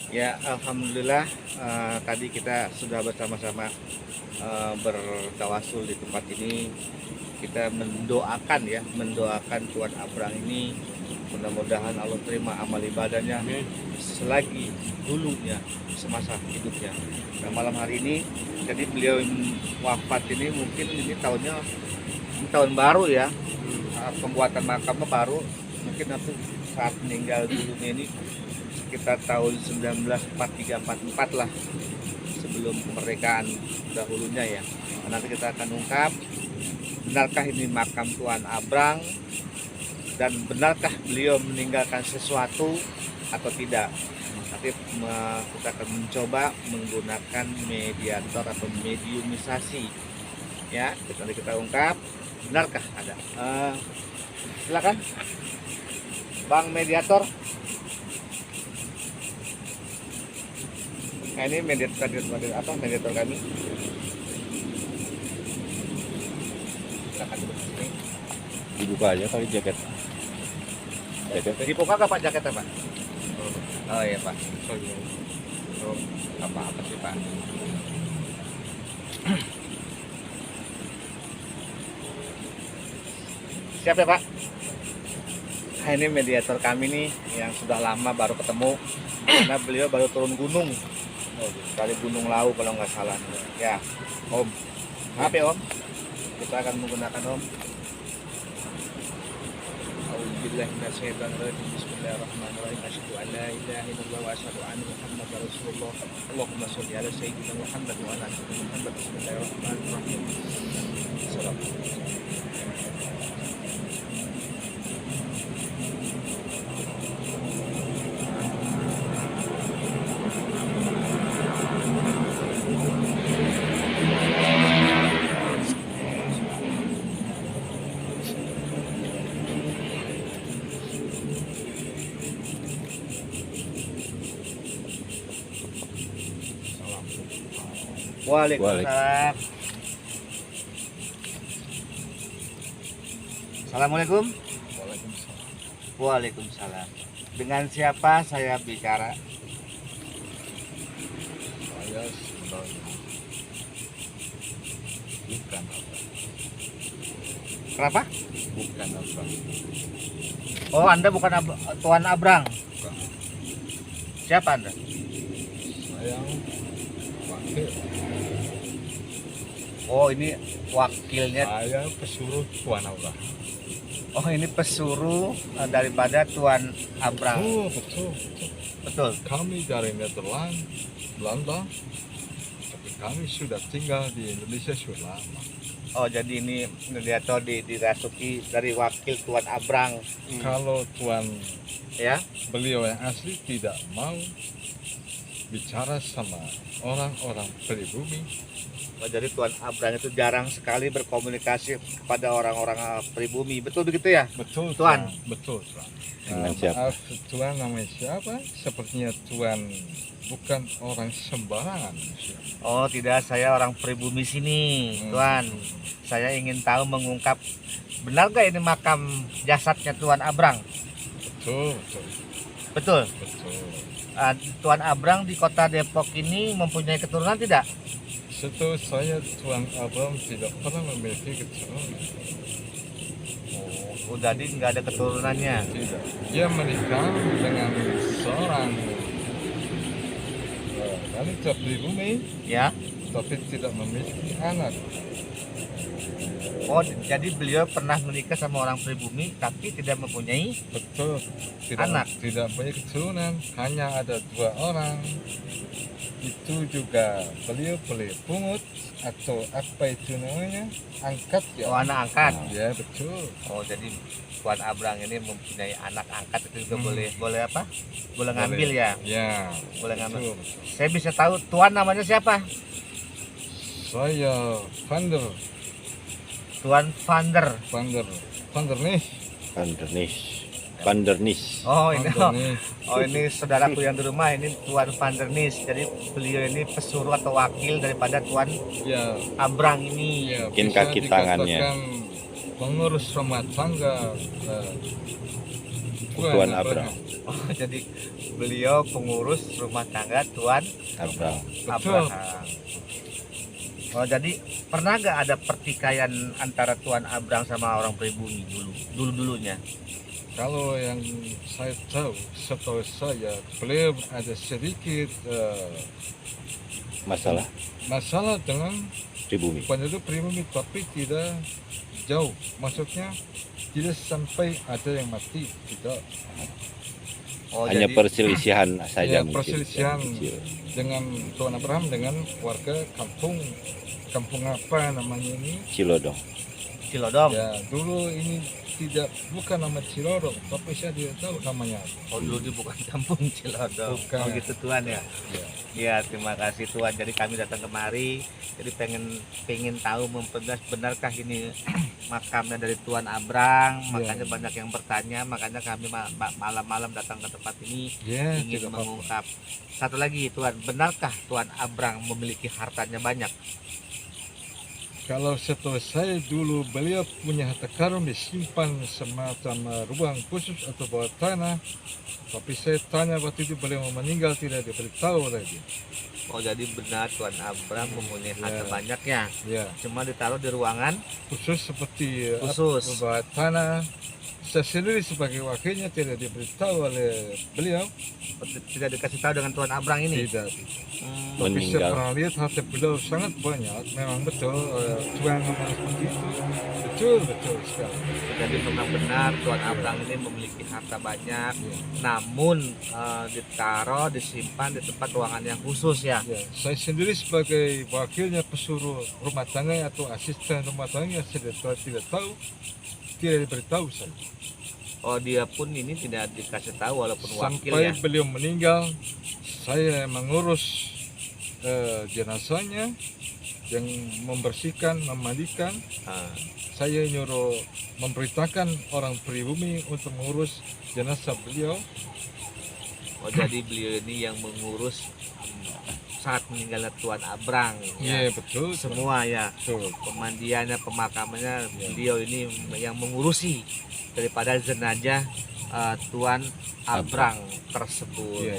Ya, alhamdulillah tadi kita sudah bersama-sama bertawasul di tempat ini. Kita mendoakan Tuan Abrang ini, mudah-mudahan Allah terima amal ibadahnya selagi dulunya semasa hidupnya. Nah, malam hari ini, jadi beliau wafat ini mungkin ini tahun baru ya. Pembuatan makamnya baru, mungkin nanti saat meninggal dulunya ini sekitar tahun 1943-44 lah, sebelum kemerdekaan dahulunya ya. Nanti kita akan ungkap benarkah ini makam Tuan Abrang dan benarkah beliau meninggalkan sesuatu atau tidak. Nanti kita akan mencoba menggunakan mediator atau mediumisasi ya. Nanti kita ungkap benarkah ada. Silakan Bang Mediator. Nah, ini mediator kami. Silakan duduk di sini. Dibuka aja kali jaket. Dibuka nggak Pak jaketnya Pak? Oh iya Pak. Oh, apa sih Pak? Siap ya Pak? Nah, ini mediator kami nih yang sudah lama baru ketemu karena beliau baru turun gunung dari Gunung Lawu kalau nggak salah ya Om. Maaf ya Om, kita akan menggunakan Om. Bismillahirrahmanirrahim. Asyhadu an la ilaha illallah wa asyhadu anna Muhammadar Rasulullah. Allahumma sholli ala sayyidina Muhammad wa ala ali Muhammad. Bismillahirrahmanirrahim. Waalaikumsalam. Assalamualaikum. Waalaikumsalam. Dengan siapa saya bicara? Saya sebenarnya bukan Abrang. Kenapa? Bukan Abrang. Oh, Anda bukan Tuan Abrang. Bukan. Siapa Anda? Saya wakil. Oh, ini wakilnya. Saya pesuruh Tuan Abrang. Oh, ini pesuruh daripada Tuan Abrang. Oh, betul. Betul. Kami dari Nederland, Belanda, tapi kami sudah tinggal di Indonesia sudah lama. Oh, jadi ini mediator dirasuki dari wakil Tuan Abrang. Kalau Tuan Ya. beliau yang asli tidak mau bicara sama orang-orang pribumi, Oh, jadi Tuan Abrang itu jarang sekali berkomunikasi kepada orang-orang pribumi. Betul begitu ya? betul Tuan. betul Tuan. Dengan siapa? Maaf, Tuan namanya siapa? Sepertinya Tuan bukan orang sembarangan. Oh, tidak, saya orang pribumi sini, Tuan. Saya ingin tahu mengungkap benar gak ini makam jasadnya Tuan Abrang? Betul, betul, Betul. betul. Tuan Abrang di kota Depok ini mempunyai keturunan tidak? Setahu saya Tuan Abraham tidak pernah memiliki keturunan. Oh, jadi nggak ada keturunannya. Tidak. Dia menikah dengan seorang wanita pribumi, Ya. tapi tidak memiliki anak. Oh, jadi beliau pernah menikah sama orang pribumi tapi tidak mempunyai Betul. Tidak, anak. Tidak punya keturunan. Hanya ada 2 orang. Itu juga beliau pungut atau apa itu namanya, angkat ya. Oh, anak angkat. Ya betul. Oh, jadi Tuan Abrang ini mempunyai anak angkat itu juga boleh apa? Boleh ngambil ya? Ya. Boleh ngambil. Betul, betul. Saya bisa tahu Tuan namanya siapa? Saya Vander Tuan Vander. nih. Vandernis. Oh, ini. Vander nih. Oh, ini saudaraku yang di rumah, ini Tuan Vandernis. Jadi beliau ini pesuruh atau wakil daripada Tuan Ya. Abrang ini. Ya, Mungkin bisa kaki tangannya. dikatakan pengurus rumah tangga Tuan Abrang. Oh, jadi beliau pengurus rumah tangga Tuan Abraham. Betul. Abraham. Oh, jadi pernah nggak ada pertikaian antara Tuan Abraham sama orang pribumi dulunya? Kalau yang saya tahu, setahu saya beliau ada sedikit Masalah masalah dengan pribumi. penduduk pribumi, tapi tidak jauh. Maksudnya tidak sampai ada yang mati, tidak. Oh, Hanya jadi perselisihan saja Ya, mungkin. perselisihan. Kecil. Dengan Tuan Abraham dengan warga kampung apa namanya ini? Cilodong. Cilodong. Ya, dulu ini bukan nama Cilodong, tapi saya tidak tahu namanya. Oh, dulu di bukan kampung Cilodong. Bukan. Oh, gitu Tuan ya. Ya. Ya, terima kasih Tuan. Jadi kami datang kemari, jadi pengen tahu memperjelas benarkah ini makamnya dari Tuan Abraham. Makanya banyak yang bertanya, makanya kami malam-malam datang ke tempat ini Ya, ingin tidak apa-apa. mengungkap. Satu lagi Tuan, benarkah Tuan Abraham memiliki hartanya banyak? Kalau setahu saya dulu beliau punya harta karun disimpan semacam ruang khusus atau bawah tanah. Tapi saya tanya waktu itu beliau mau meninggal tidak diberitahu lagi. Oh, jadi benar Tuan Abraham mempunyai harta Ya. banyaknya, Ya, cuma ditaruh di ruangan khusus seperti khusus. bawah tanah. Saya sendiri sebagai wakilnya tidak diberitahu oleh beliau. Tidak dikasih tahu dengan Tuan Abraham ini. Tidak. Hmm, Tapi saya Meninggal. pernah lihat harta beliau sangat banyak. Memang betul. Tuan ngomong seperti itu. Betul sekali. jadi memang benar Tuan Abraham ini memiliki harta banyak, Ya. namun ditaruh, disimpan di tempat ruangan yang khusus ya. Ya, saya sendiri sebagai wakilnya pesuruh rumah tangga atau asisten rumah tangga saya tidak tahu, tidak diberitahu saya. Oh, dia pun ini tidak dikasih tahu walaupun wakil Sampai ya. beliau meninggal, saya mengurus jenazahnya, yang membersihkan, memandikan. Ah, Saya nyuruh memberitakan orang pribumi untuk mengurus jenazah beliau. oh, jadi beliau ini yang mengurus saat meninggalnya Tuan Abraham Iya, ya. betul. Semua ya, Betul. pemandiannya, pemakamannya beliau ini yang mengurusi daripada jenazah Tuan Abraham tersebut. Iya.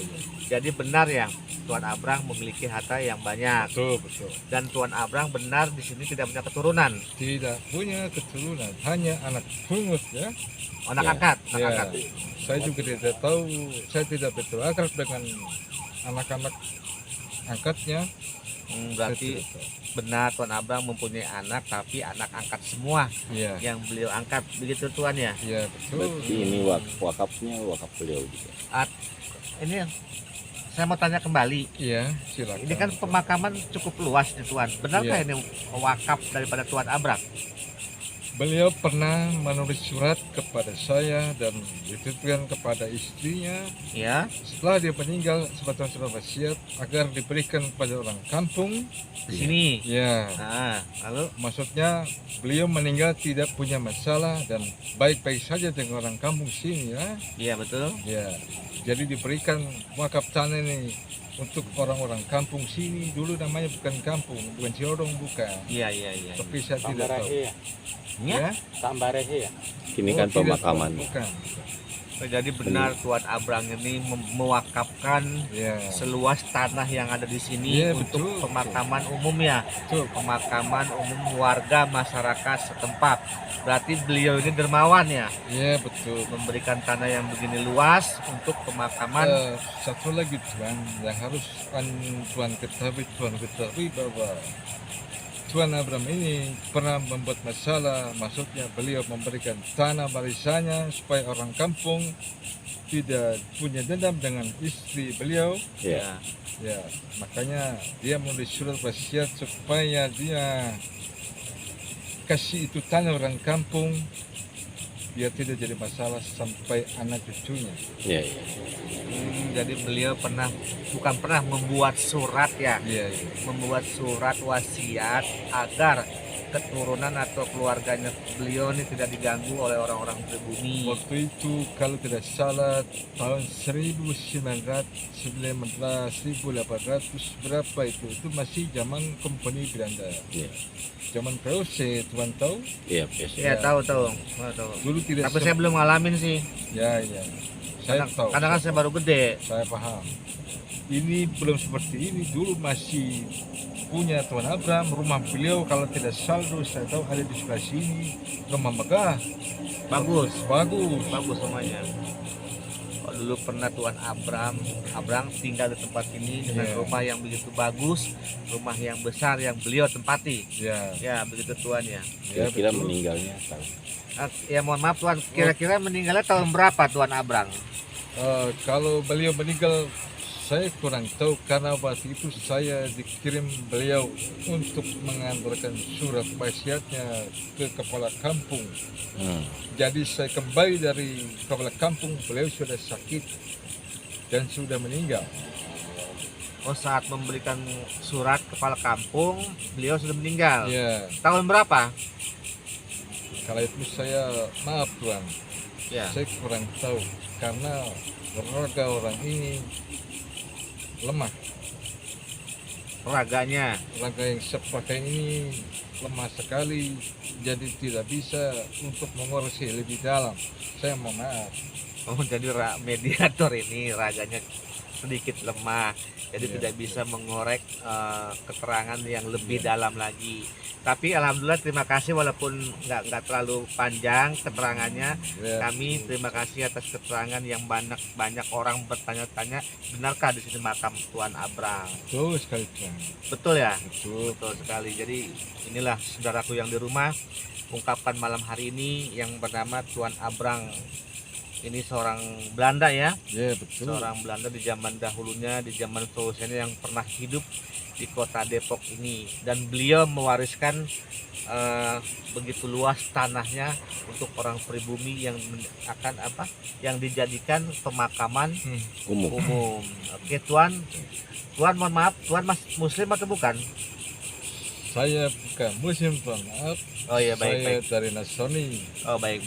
Jadi benar ya, Tuan Abraham memiliki harta yang banyak, Betul. dan Tuan Abraham benar di sini tidak punya keturunan, Tidak punya keturunan, hanya anak pungut ya. anak Ya. angkat, anak Ya, angkat. saya juga tidak tahu, saya tidak betul akrab dengan anak-anak angkatnya. Berarti Saya tidak tahu. benar Tuan Abraham mempunyai anak, tapi anak angkat semua Iya, yang beliau angkat, begitu Tuan ya. iya betul. Berarti ini wakafnya wakaf beliau juga. Ini saya mau tanya kembali. Iya, silakan. Ini kan pemakaman cukup luas nih Tuan. Benarkah Iya. ini wakaf daripada Tuan Abraham? Beliau pernah menulis surat kepada saya dan dititipkan kepada istrinya. Ya. Setelah dia meninggal, sebetulnya surat wasiat agar diberikan kepada orang kampung. Di sini. Ya, Nah, lalu maksudnya beliau meninggal tidak punya masalah dan baik-baik saja dengan orang kampung sini ya. iya betul. Ya, jadi diberikan wakaf tanah ini untuk orang-orang kampung sini. Dulu namanya bukan kampung, bukan Cilodong, bukan. Iya. Tapi saya tidak tahu. Ya. Ya, Ini kan tidak tahu, pemakaman. bukan. Jadi benar Tuan Abraham ini mewakafkan Ya, seluas tanah yang ada di sini Iya, untuk betul, pemakaman umum ya, betul. pemakaman umum warga masyarakat setempat. Berarti beliau ini dermawan ya, Ya, betul. memberikan tanah yang begini luas untuk pemakaman. Satu lagi Tuan, yang harus Tuan ketahui bahwa Tuan Abraham ini pernah membuat masalah, maksudnya beliau memberikan tanah warisannya supaya orang kampung tidak punya dendam dengan istri beliau. Ya. Ya, makanya dia menulis surat wasiat supaya dia kasih itu tanah orang kampung biar tidak jadi masalah sampai anak cucunya. Ya. Jadi beliau bukan pernah membuat surat ya, Iya. membuat surat wasiat agar keturunan atau keluarganya beliau ini tidak diganggu oleh orang-orang pribumi. Waktu itu kalau tidak salah tahun 1800 berapa itu masih zaman Kompeni Belanda. Ya. Zaman VOC, Tuan tahu? Iya, biasa. Ya tahu. Dulu tidak Tapi saya belum ngalamin sih. ya. Saya tahu. Karena kan saya baru gede. Saya paham. Ini belum seperti ini. Dulu masih punya Tuan Abraham, rumah beliau kalau tidak saldo saya tahu ada di sebelah sini, rumah megah, Bagus. bagus. Bagus semuanya. Oh, dulu pernah Tuan Abraham tinggal di tempat ini dengan Iya. rumah yang begitu bagus, rumah yang besar yang beliau tempati. Ya, Ya, begitu Tuan ya. ya Kira-kira betul. meninggalnya tahun. Ya mohon maaf Tuan, kira-kira meninggalnya tahun berapa Tuan Abraham? Kalau beliau meninggal saya kurang tahu karena waktu itu saya dikirim beliau untuk mengantarkan surat wasiatnya ke kepala kampung. Jadi saya kembali dari kepala kampung, beliau sudah sakit dan sudah meninggal. Oh, saat memberikan surat kepala kampung, beliau sudah meninggal. Ya, Tahun berapa? kalau itu saya maaf Tuan, Ya. saya kurang tahu karena raga orang ini lemah. Raganya. Raga yang saya pakai ini lemah sekali, jadi tidak bisa untuk mengoreksi lebih dalam. Saya mohon maaf. Oh, jadi mediator ini raganya sedikit lemah, jadi Iya, tidak bisa mengorek keterangan yang lebih dalam lagi. Tapi alhamdulillah terima kasih walaupun nggak terlalu panjang keterangannya. Ya, Kami terima kasih atas keterangan yang banyak orang bertanya-tanya, benarkah di sini makam Tuan Abraham? betul sekali Tuan. Betul ya? Betul. Betul sekali. Jadi inilah saudaraku yang di rumah, ungkapan malam hari ini yang bernama Tuan Abraham. Ini seorang Belanda ya, Ya betul. seorang Belanda di zaman dahulunya, di zaman Sulseni yang pernah hidup di kota Depok ini, dan beliau mewariskan begitu luas tanahnya untuk orang pribumi yang akan yang dijadikan pemakaman umum. Oke Tuan, mohon maaf, Tuan Muslim atau bukan? Saya bukan Muslim Tuan, maaf. Oh iya, Saya baik. dari Nasrani. Oh baik.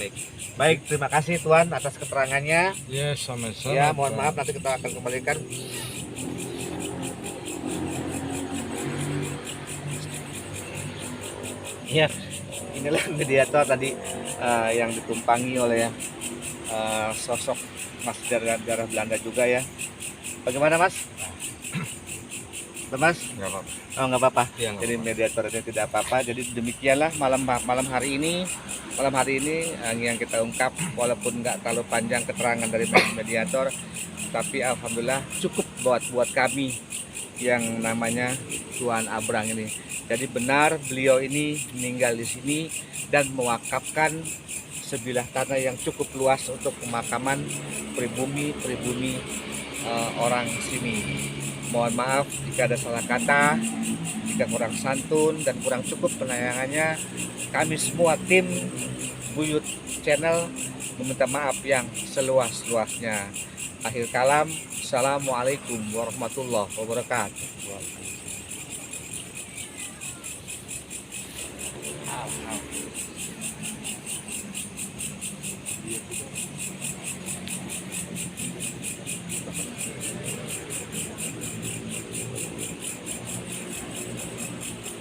Baik, terima kasih Tuan atas keterangannya. Ya sama-sama. Ya, mohon Tuan. maaf, nanti kita akan kembalikan. Ya, inilah mediator tadi yang ditumpangi oleh sosok Mas darah Belanda juga ya. Bagaimana Mas? Mas? Nggak apa-apa. Oh nggak apa-apa. Ya, nggak Jadi apa-apa. mediator ini tidak apa-apa. Jadi demikianlah malam hari ini yang kita ungkap, walaupun nggak terlalu panjang keterangan dari mediator, tapi alhamdulillah cukup buat kami yang namanya Tuan Abraham ini. Jadi benar beliau ini meninggal di sini dan mewakafkan sebilah tanah yang cukup luas untuk pemakaman pribumi orang sini. Mohon maaf jika ada salah kata, jika kurang santun dan kurang cukup penayangannya. Kami semua tim Buyut Channel meminta maaf yang seluas-luasnya. Akhir kalam, Assalamualaikum warahmatullahi wabarakatuh.